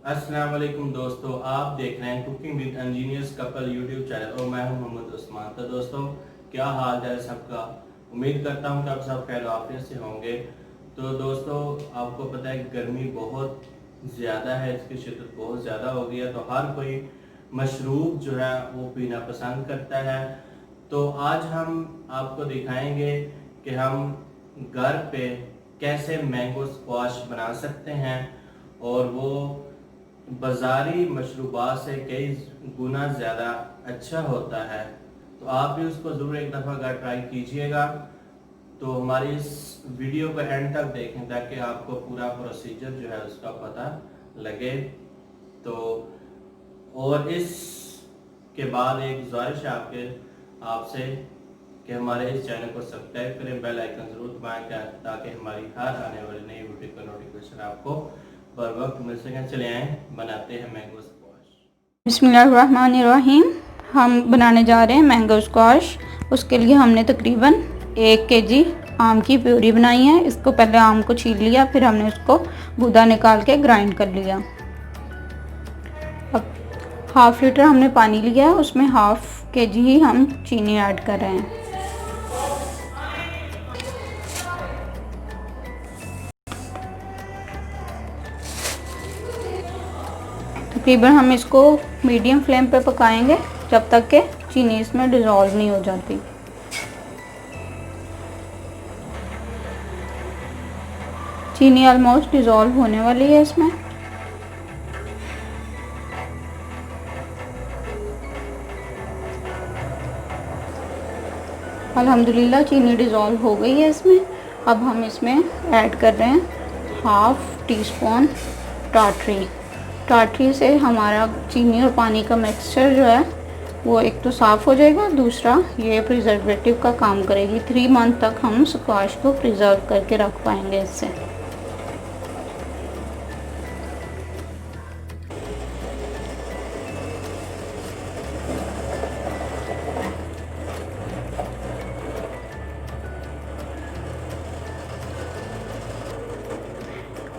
अस्सलाम वालेकुम दोस्तों, आप देख रहे हैं cooking with engineers couple YouTube channel और मैं हूं मोहम्मद उस्मान। तो दोस्तों, क्या हाल है सबका। उम्मीद करता हूं कि आप सब खैर आफियत से होंगे। तो दोस्तों, आपको पता है गर्मी बहुत ज़्यादा है, इसकी शिद्दत बहुत ज़्यादा हो गई है, तो हर कोई मशरूब जो है वो पीना पसंद करता है। तो आज हम आपको दिखाएंगे कि हम घर पे कैसे मैंगो स्क्वाश बना सकते हैं और वो बाज़ारी मशरूबात से कई गुना ज़्यादा अच्छा होता है। तो आप भी उसको ज़रूर एक दफ़ा घर ट्राई कीजिएगा। तो हमारी इस वीडियो को एंड तक देखें ताकि आपको पूरा प्रोसीजर जो है उसका पता लगे। तो और इस के बाद एक गुजारिश है आपसे कि हमारे इस चैनल को सब्सक्राइब करें, बेल आइकन ज़रूर दबाएं ताकि हमारी हर आने वाली नई वीडियो का नोटिफिकेशन आपको बर वक्त मिल सकें। चले आएँ बनाते हैं मैंगो स्क्वाश। बिस्मिल्लाहिर्रहमानिर्रहीम। हम बनाने जा रहे हैं मैंगो स्क्वाश। उसके लिए हमने तकरीबन 1 केजी आम की प्यूरी बनाई है। इसको पहले आम को छील लिया, फिर हमने उसको गूदा निकाल के ग्राइंड कर लिया। अब 1/2 लीटर हमने पानी लिया है, उसमें 1/2 केजी ही हम चीनी ऐड कर रहे हैं। तकरीबन हम इसको मीडियम फ्लेम पे पकाएंगे जब तक कि चीनी इसमें डिज़ोल्व नहीं हो जाती। चीनी ऑलमोस्ट डिज़ोल्व होने वाली है इसमें। अल्हम्दुलिल्लाह चीनी डिज़ोल्व हो गई है इसमें। अब हम इसमें ऐड कर रहे हैं 1/2 टीस्पून टाटरी। टाटरी से हमारा चीनी और पानी का मिक्सचर जो है वो एक तो साफ़ हो जाएगा, दूसरा ये प्रिजर्वेटिव का काम करेगी। 3 मंथ तक हम स्क्वाश को प्रिजर्व करके रख पाएंगे इससे।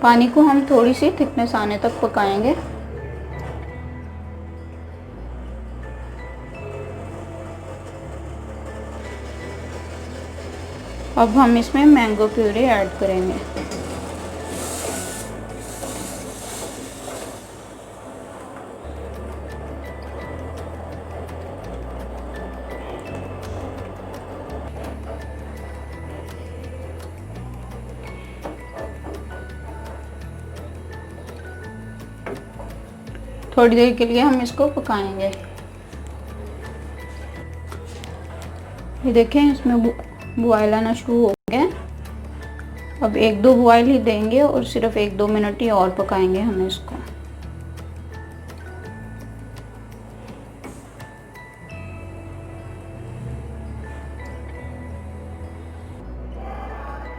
पानी को हम थोड़ी सी थिकनेस आने तक पकाएंगे। अब हम इसमें मैंगो प्यूरी ऐड करेंगे। थोड़ी देर के लिए हम इसको पकाएंगे। ये देखें इसमें बॉयल आना शुरू हो गया। अब 1-2 बॉयल ही देंगे और सिर्फ 1-2 मिनट ही और पकाएंगे हम इसको।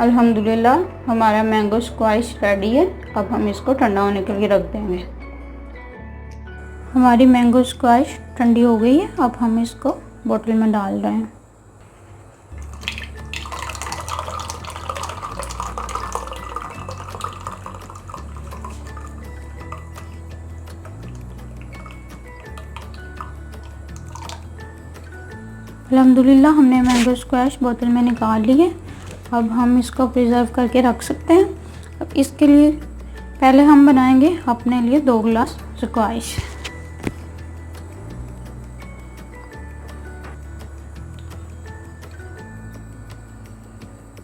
अल्हम्दुलिल्लाह हमारा मैंगो स्क्वाश रेडी है। अब हम इसको ठंडा होने के लिए रख देंगे। हमारी मैंगो स्क्वाश ठंडी हो गई है। अब हम इसको बोतल में डाल रहे हैं। अल्हम्दुलिल्लाह हमने मैंगो स्क्वाश बोतल में निकाल ली है। अब हम इसको प्रिजर्व करके रख सकते हैं। अब इसके लिए पहले हम बनाएंगे अपने लिए 2 गिलास स्क्वाश।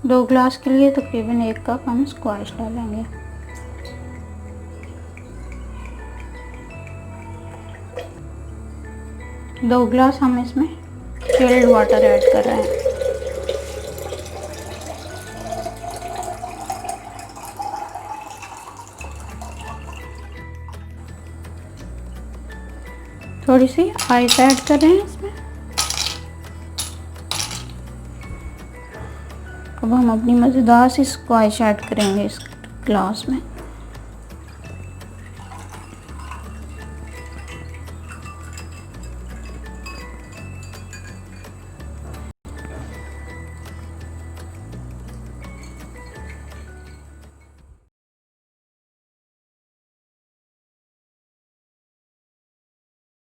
दो गिलास के लिए तकरीबन 1 कप हम स्क्वाश डालेंगे। दो गिलास हम इसमें चिल्ड वाटर ऐड कर रहे हैं। थोड़ी सी आइस ऐड कर रहे हैं इसमें। अब हम अपनी मज़ेदार सी स्क्वाश ऐड करेंगे इस ग्लास में।